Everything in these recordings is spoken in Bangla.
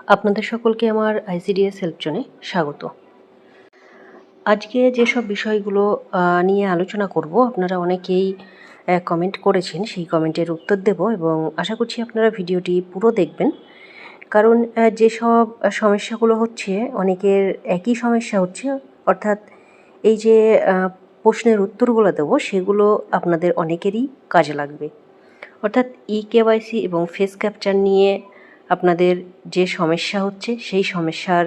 আপনাদের সকলকে আমার আইসিডিএস হেল্প জোনে স্বাগত। আজকে যেসব বিষয়গুলো নিয়ে আলোচনা করব, আপনারা অনেকেই কমেন্ট করেছেন, সেই কমেন্টের উত্তর দেব এবং আশা করছি আপনারা ভিডিওটি পুরো দেখবেন। কারণ যেসব সমস্যাগুলো হচ্ছে, অনেকের একই সমস্যা হচ্ছে, অর্থাৎ এই যে প্রশ্নের উত্তরগুলো দেবো সেগুলো আপনাদের অনেকেরই কাজে লাগবে। অর্থাৎ কেওয়াইসি এবং ফেস ক্যাপচার নিয়ে আপনাদের যে সমস্যা হচ্ছে সেই সমস্যার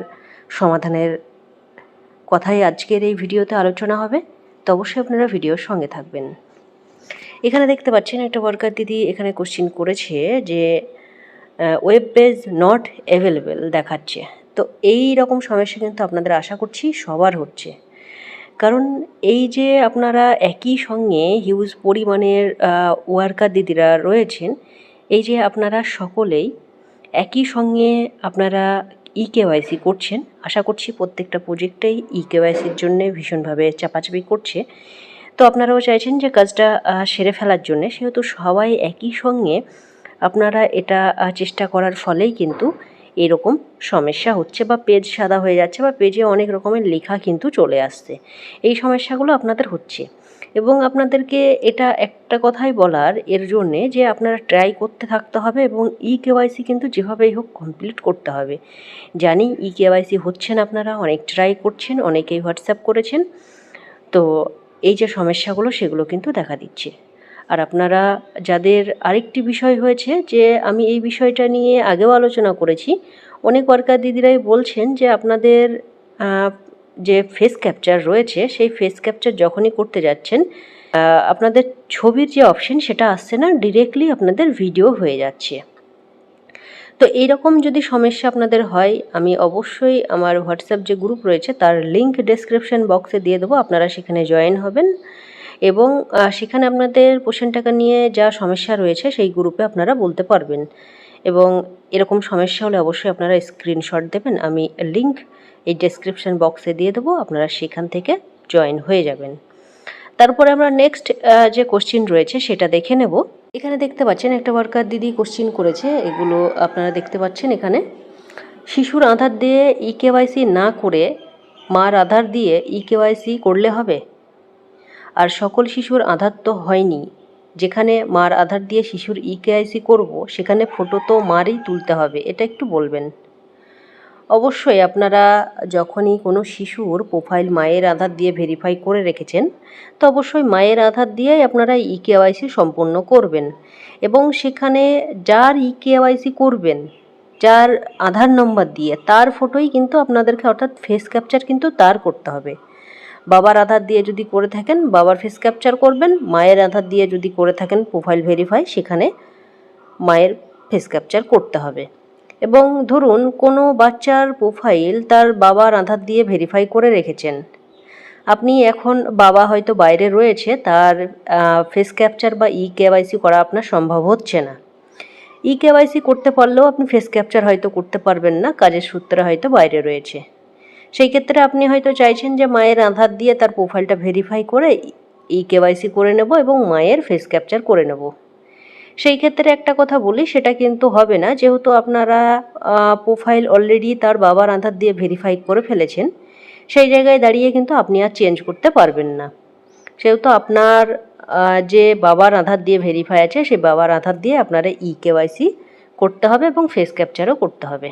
সমাধানের কথাই আজকের এই ভিডিওতে আলোচনা হবে। তো অবশ্যই আপনারা ভিডিওর সঙ্গে থাকবেন। এখানে দেখতে পাচ্ছেন একটা ওয়ার্কার দিদি এখানে কোশ্চিন করেছে যে ওয়েব পেজ নট অ্যাভেলেবেল দেখাচ্ছে। তো এই রকম সমস্যা কিন্তু আপনাদের আশা করছি সবার হচ্ছে। কারণ এই যে আপনারা একই সঙ্গে হিউজ পরিমাণের ওয়ার্কার দিদিরা রয়েছেন, এই যে আপনারা সকলেই একই সঙ্গে আপনারা কেওয়াইসি করছেন, আশা করছি প্রত্যেকটা প্রজেক্টেই কেওয়াইসির জন্যে ভীষণভাবে চাপাচাপি করছে। তো আপনারাও চাইছেন যে কাজটা সেরে ফেলার জন্যে, সেহেতু সবাই একই সঙ্গে আপনারা এটা চেষ্টা করার ফলেই কিন্তু এরকম সমস্যা হচ্ছে, বা পেজ সাদা হয়ে যাচ্ছে, বা পেজে অনেক রকমের লেখা কিন্তু চলে আসছে। এই সমস্যাগুলো আপনাদের হচ্ছে এবং আপনাদেরকে এটা একটা কথাই বলার এর জন্যে যে আপনারা ট্রাই করতে থাকতে হবে এবং কেওয়াইসি কিন্তু যেভাবেই হোক কমপ্লিট করতে হবে। জানি কেওয়াইসি হচ্ছে না, আপনারা অনেক ট্রাই করছেন, অনেকেই হোয়াটসঅ্যাপ করেছেন। তো এই যে সমস্যাগুলো সেগুলো কিন্তু দেখা দিচ্ছে। আর আপনারা যাদের আরেকটি বিষয় হয়েছে, যে আমি এই বিষয়টা নিয়ে আগেও আলোচনা করেছি, অনেক ওয়ার্কার দিদিরাই বলছেন যে আপনাদের যে ফেস ক্যাপচার রয়েছে সেই ফেস ক্যাপচার যখনই করতে যাচ্ছেন আপনাদের ছবির যে অপশন সেটা আসছে না, ডিরেক্টলি আপনাদের ভিডিও হয়ে যাচ্ছে। তো এইরকম যদি সমস্যা আপনাদের হয়, আমি অবশ্যই আমার হোয়াটসঅ্যাপ যে গ্রুপ রয়েছে তার লিঙ্ক ডেসক্রিপশন বক্সে দিয়ে দেবো, আপনারা সেখানে জয়েন হবেন এবং সেখানে আপনাদের পোষণ নিয়ে যা সমস্যা রয়েছে সেই গ্রুপে আপনারা বলতে পারবেন। এবং এরকম সমস্যা হলে অবশ্যই আপনারা স্ক্রিনশট দেবেন, আমি লিঙ্ক এই ডেসক্রিপশন বক্সে দিয়ে দেবো, আপনারা সেখান থেকে জয়েন হয়ে যাবেন। তারপরে আমরা নেক্সট যে কোশ্চিন রয়েছে সেটা দেখে নেব। এখানে দেখতে পাচ্ছেন একটা ওয়ার্কার দিদি কোশ্চিন করেছে, এগুলো আপনারা দেখতে পাচ্ছেন। এখানে শিশুর আধার দিয়ে কেওয়াইসি না করে মার আধার দিয়ে কেওয়াইসি করলে হবে? আর সকল শিশুর আধার তো হয়নি, যেখানে মার আধার দিয়ে শিশুর কেওয়াইসি করব সেখানে ফটো তো মারই তুলতে হবে, এটা একটু বলবেন। অবশ্যই আপনারা যখনই কোনো শিশুর প্রোফাইল মায়ের আধার দিয়ে ভেরিফাই করে রেখেছেন, তো অবশ্যই মায়ের আধার দিয়েই আপনারা কেওয়াইসি সম্পন্ন করবেন এবং সেখানে যার কেওয়াইসি করবেন, যার আধার নম্বর দিয়ে, তার ফটোই কিন্তু আপনাদেরকে, অর্থাৎ ফেস ক্যাপচার কিন্তু তার করতে হবে। বাবার আধার দিয়ে যদি করে থাকেন বাবার ফেস ক্যাপচার করবেন, মায়ের আধার দিয়ে যদি করে থাকেন প্রোফাইল ভেরিফাই, সেখানে মায়ের ফেস ক্যাপচার করতে হবে। এবং ধরুন কোনো বাচ্চার প্রোফাইল তার বাবার আধার দিয়ে ভেরিফাই করে রেখেছেন, আপনি এখন বাবা হয়তো বাইরে রয়েছে, তার ফেস ক্যাপচার বা কেওয়াইসি করা আপনার সম্ভব হচ্ছে না। কেওয়াইসি করতে পারলেও আপনি ফেস ক্যাপচার হয়তো করতে পারবেন না, কাজের সূত্রে হয়তো বাইরে রয়েছে। সেই ক্ষেত্রে আপনি হয়তো চাইছেন যে মায়ের আধার দিয়ে তার প্রোফাইলটা ভেরিফাই করে কেওয়াইসি করে নেব এবং মায়ের ফেস ক্যাপচার করে নেব। সেই ক্ষেত্রে একটা কথা বলি, সেটা কিন্তু হবে না, যেহেতু আপনারা প্রোফাইল অলরেডি তার বাবার আধার দিয়ে ভেরিফাই করে ফেলেছেন। সেই জায়গায় দাঁড়িয়ে কিন্তু আপনি আর চেঞ্জ করতে পারবেন না, সেহেতু আপনার যে বাবার আধার দিয়ে ভেরিফাই আছে সেই বাবার আধার দিয়ে আপনারা কেওয়াইসি করতে হবে এবং ফেস ক্যাপচারও করতে হবে।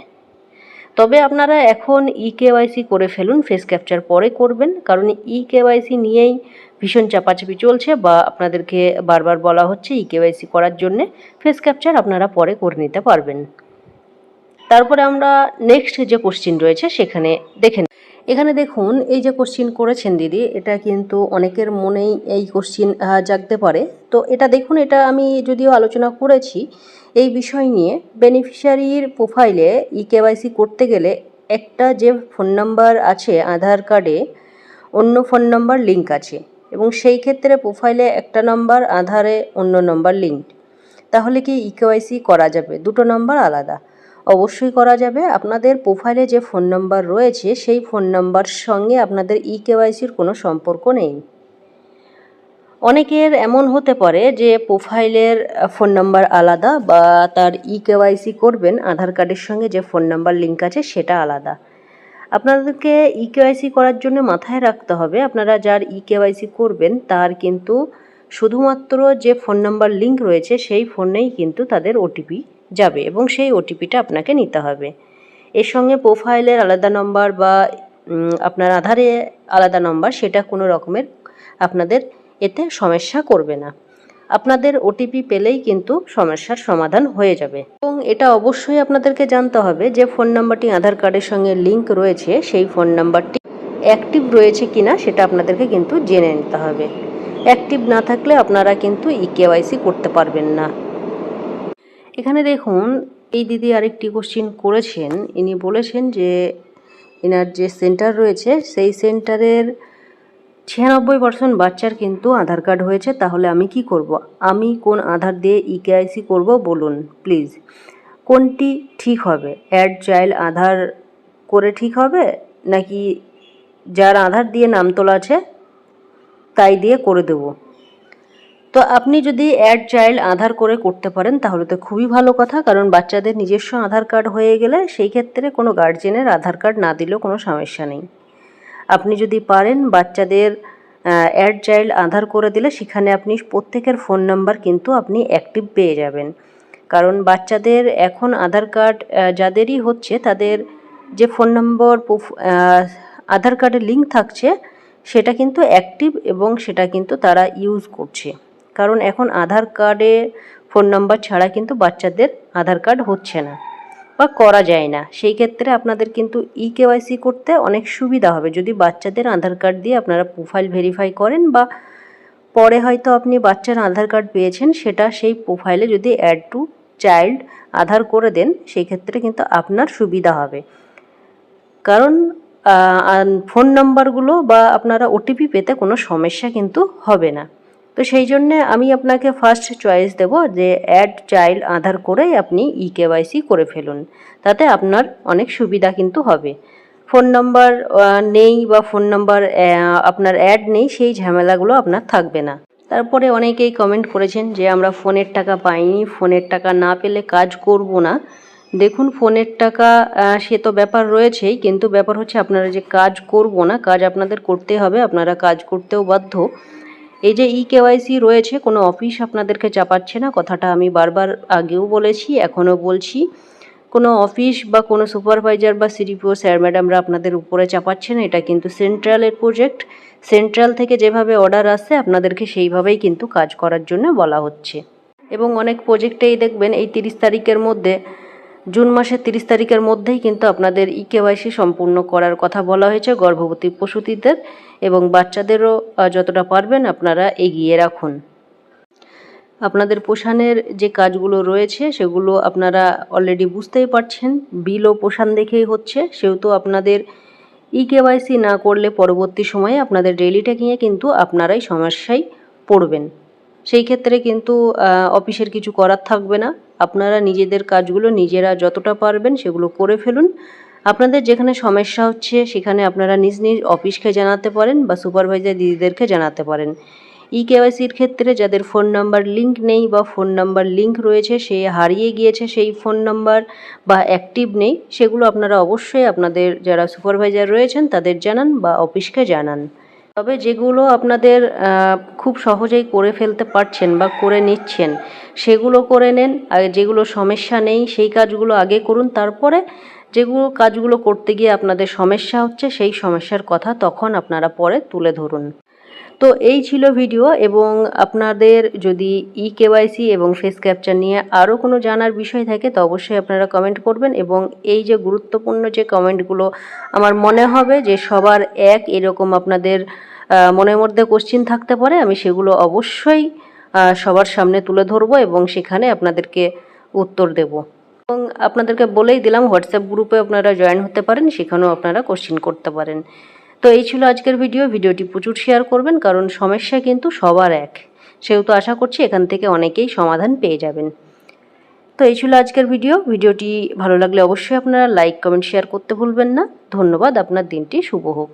তবে আপনারা এখন কেওয়াইসি করে ফেলুন, ফেস ক্যাপচার পরে করবেন, কারণ কেওয়াইসি নিয়েই ভীষণ চাপাচাপি চলছে, বা আপনাদেরকে বারবার বলা হচ্ছে কেওয়াইসি করার জন্যে, ফেস ক্যাপচার আপনারা পরে করে নিতে পারবেন। তারপরে আমরা নেক্সট যে কোশ্চিন রয়েছে সেখানে দেখে নিই। এখানে দেখুন, এই যে কোশ্চিন করেছেন দিদি, এটা কিন্তু অনেকের মনেই এই কোশ্চিন জাগতে পারে। তো এটা দেখুন, এটা আমি যদিও আলোচনা করেছি এই বিষয় নিয়ে। বেনিফিশিয়ারির প্রোফাইলে কেওয়াইসি করতে গেলে একটা যে ফোন নাম্বার আছে আধার কার্ডে, অন্য ফোন নাম্বার লিঙ্ক আছে এবং সেই ক্ষেত্রে প্রোফাইলে একটা নাম্বার, আধারে অন্য নাম্বার লিঙ্ক, তাহলে কি কেওয়াইসি করা যাবে? দুটো নাম্বার আলাদা? অবশ্যই করা যাবে। আপনাদের প্রোফাইলে যে ফোন নাম্বার রয়েছে সেই ফোন নাম্বার সঙ্গে আপনাদের কেওয়াইসির কোনো সম্পর্ক নেই। অনেকের এমন হতে পারে যে প্রোফাইলের ফোন নাম্বার আলাদা বা তার কেওয়াইসি করবেন আধার কার্ডের সঙ্গে যে ফোন নাম্বার লিঙ্ক আছে সেটা আলাদা। আপনাদেরকে কেওয়াইসি করার জন্য মাথায় রাখতে হবে আপনারা যার কেওয়াইসি করবেন তার কিন্তু শুধুমাত্র যে ফোন নাম্বার লিঙ্ক রয়েছে সেই ফোনেই কিন্তু তাদের ওটিপি যাবে এবং সেই ওটিপিটা আপনাকে নিতে হবে। এর সঙ্গে প্রোফাইলের আলাদা নম্বর বা আপনার আধারে আলাদা নম্বর সেটা কোনো রকমের আপনাদের এতে সমস্যা করবে না। আপনাদের ওটিপি পেলেই কিন্তু সমস্যার সমাধান হয়ে যাবে। এবং এটা অবশ্যই আপনাদেরকে জানতে হবে যে ফোন নাম্বারটি আধার কার্ডের সঙ্গে লিঙ্ক রয়েছে সেই ফোন নাম্বারটি অ্যাক্টিভ রয়েছে কিনা সেটা আপনাদেরকে কিন্তু জেনে নিতে হবে। অ্যাক্টিভ না থাকলে আপনারা কিন্তু কেওয়াইসি করতে পারবেন না। এখানে দেখুন এই দিদি আরেকটি কোশ্চিন করেছেন। ইনি বলেছেন যে এনার যে সেন্টার রয়েছে সেই সেন্টারের 96% বাচ্চার কিন্তু আধার কার্ড হয়েছে, তাহলে আমি কি করব? আমি কোন আধার দিয়ে কেওয়াইসি করব বলুন প্লিজ। কোনটি ঠিক হবে? অ্যাড চাইল্ড আধার করে ঠিক হবে নাকি যার আধার দিয়ে নাম তোলা আছে তাই দিয়ে করে দেব? তো আপনি যদি অ্যাড চাইল্ড আধার করে করতে পারেন তাহলে তো খুবই ভালো কথা, কারণ বাচ্চাদের নিজস্ব আধার কার্ড হয়ে গেলে সেই ক্ষেত্রে কোনো গার্জেনের আধার কার্ড না দিলেও কোনো সমস্যা নেই। আপনি যদি পারেন বাচ্চাদের অ্যাড চাইল্ড আধার করে দিলে সেখানে আপনি প্রত্যেকের ফোন নাম্বার কিন্তু আপনি অ্যাক্টিভ পেয়ে যাবেন। কারণ বাচ্চাদের এখন আধার কার্ড যাদেরই হচ্ছে তাদের যে ফোন নম্বর আধার কার্ডে লিঙ্ক থাকছে সেটা কিন্তু অ্যাক্টিভ এবং সেটা কিন্তু তারা ইউজ করছে। কারণ এখন আধার কার্ডে ফোন নাম্বার ছাড়া কিন্তু বাচ্চাদের আধার কার্ড হচ্ছে না বা করা যায় না। সেই ক্ষেত্রে আপনাদের কিন্তু কেওয়াইসি করতে অনেক সুবিধা হবে যদি বাচ্চাদের আধার কার্ড দিয়ে আপনারা প্রোফাইল ভেরিফাই করেন বা পরে হয়তো আপনি বাচ্চার আধার কার্ড পেয়েছেন সেটা সেই প্রোফাইলে যদি অ্যাড টু চাইল্ড আধার করে দেন সেই ক্ষেত্রে কিন্তু আপনার সুবিধা হবে। কারণ ফোন নাম্বারগুলো বা আপনারা ওটিপি পেতে কোনো সমস্যা কিন্তু হবে না। তো সেই জন্যে আমি আপনাকে ফার্স্ট চয়েস দেব যে অ্যাড চাইল্ড আধার করেই আপনি কেওয়াইসি করে ফেলুন, তাতে আপনার অনেক সুবিধা কিন্তু হবে। ফোন নাম্বার নেই বা ফোন নাম্বার আপনার অ্যাড নেই সেই ঝামেলাগুলো আপনার থাকবে না। তারপরে অনেকেই কমেন্ট করেছেন যে আমরা ফোনের টাকা পাইনি, ফোনের টাকা না পেলে কাজ করব না। দেখুন ফোনের টাকা সে তো ব্যাপার রয়েছেই, কিন্তু ব্যাপার হচ্ছে আপনারা যে কাজ করব না, কাজ আপনাদের করতে হবে, আপনারা কাজ করতেও বাধ্য। এই যে কেওয়াইসি রয়েছে কোনো অফিস আপনাদেরকে চাপাচ্ছে না, কথাটা আমি বারবার আগেও বলেছি এখনও বলছি। কোনো অফিস বা কোনো সুপারভাইজার বা সিডিপিও স্যার ম্যাডামরা আপনাদের উপরে চাপাচ্ছে না, এটা কিন্তু সেন্ট্রালের প্রজেক্ট। সেন্ট্রাল থেকে যেভাবে অর্ডার আসছে আপনাদেরকে সেইভাবেই কিন্তু কাজ করার জন্য বলা হচ্ছে। এবং অনেক প্রজেক্টেই দেখবেন এই 30 তারিখের মধ্যে, জুন মাসের 30 তারিখের মধ্যেই কিন্তু আপনাদের কেওয়াইসি সম্পূর্ণ করার কথা বলা হয়েছে গর্ভবতী প্রসূতিদের, এবং বাচ্চাদেরও যতটা পারবেন আপনারা এগিয়ে রাখুন। আপনাদের পোষণের যে কাজগুলো রয়েছে সেগুলো আপনারা অলরেডি বুঝতেই পারছেন, বিল ও পোষণ দেখেই হচ্ছে, সেহেতু আপনাদের কেওয়াইসি না করলে পরবর্তী সময়ে আপনাদের ডেইলি ট্যাকিংয়ে কিন্তু আপনারাই সমস্যায় পড়বেন। সেই ক্ষেত্রে কিন্তু অফিসের কিছু করার থাকবে না। আপনারা নিজেদের কাজগুলো নিজেরা যতটা পারবেন সেগুলো করে ফেলুন। আপনাদের যেখানে সমস্যা হচ্ছে সেখানে আপনারা নিজ নিজ অফিসকে জানাতে পারেন বা সুপারভাইজার দিদিদেরকে জানাতে পারেন। কেওয়াইসির ক্ষেত্রে যাদের ফোন নাম্বার লিঙ্ক নেই বা ফোন নাম্বার লিঙ্ক রয়েছে সে হারিয়ে গিয়েছে সেই ফোন নাম্বার বা অ্যাক্টিভ নেই, সেগুলো আপনারা অবশ্যই আপনাদের যারা সুপারভাইজার রয়েছেন তাদের জানান বা অফিসকে জানান। তবে যেগুলো আপনাদের খুব সহজেই করে ফেলতে পারছেন বা করে নিচ্ছেন সেগুলো করে নেন, আর যেগুলো সমস্যা নেই সেই কাজগুলো আগে করুন, তারপরে যেগুলো কাজগুলো করতে গিয়ে আপনাদের সমস্যা হচ্ছে সেই সমস্যার কথা তখন আপনারা পরে তুলে ধরুন। তো এই ছিল ভিডিও, এবং আপনাদের যদি কেওয়াইসি এবং ফেস ক্যাপচার নিয়ে আরও কোনো জানার বিষয় থাকে তো অবশ্যই আপনারা কমেন্ট করবেন। এবং এই যে গুরুত্বপূর্ণ যে কমেন্টগুলো আমার মনে হবে যে সবার এক এরকম আপনাদের মনের মধ্যে কোশ্চিন থাকতে পারে, আমি সেগুলো অবশ্যই সবার সামনে তুলে ধরবো এবং সেখানে আপনাদেরকে উত্তর দেব। এবং আপনাদেরকে বলেই দিলাম হোয়াটসঅ্যাপ গ্রুপে আপনারা জয়েন হতে পারেন, সেখানেও আপনারা কোশ্চিন করতে পারেন। তো এই ছিল আজকের ভিডিওটি প্রচুর শেয়ার করবেন, কারণ সমস্যা কিন্তু সবার এক, সেহেতু আশা করছি এখান থেকে অনেকেই সমাধান পেয়ে যাবেন। তো এই ছিল আজকের ভিডিওটি ভালো লাগলে অবশ্যই আপনারা লাইক কমেন্ট শেয়ার করতে ভুলবেন না। ধন্যবাদ, আপনার দিনটি শুভ হোক।